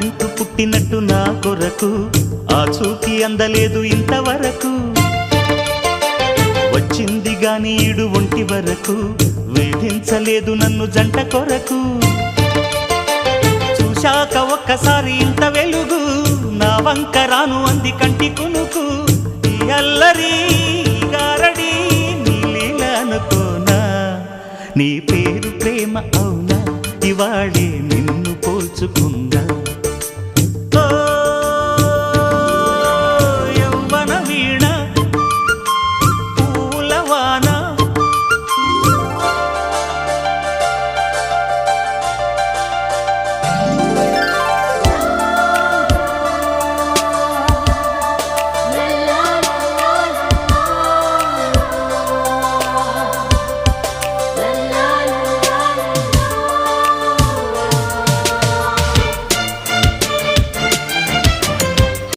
నువ్వంటూ పుట్టినట్టు నా కొరకు ఆ చూకి అందలేదు ఇంతవరకు వచ్చింది గాని ఈడు ఒంటి వరకు వేధించలేదు నన్ను జంట కొరకు చూశాక ఒక్కసారి ఇంత వెలుగు నా వంక రాను అంది కంటి కునుకు ఈ అల్లరి గారడి నీ లీల అనుకోనా నీ పేరు ప్రేమ అవునా ఇవాళే నిన్ను పోల్చుకుందా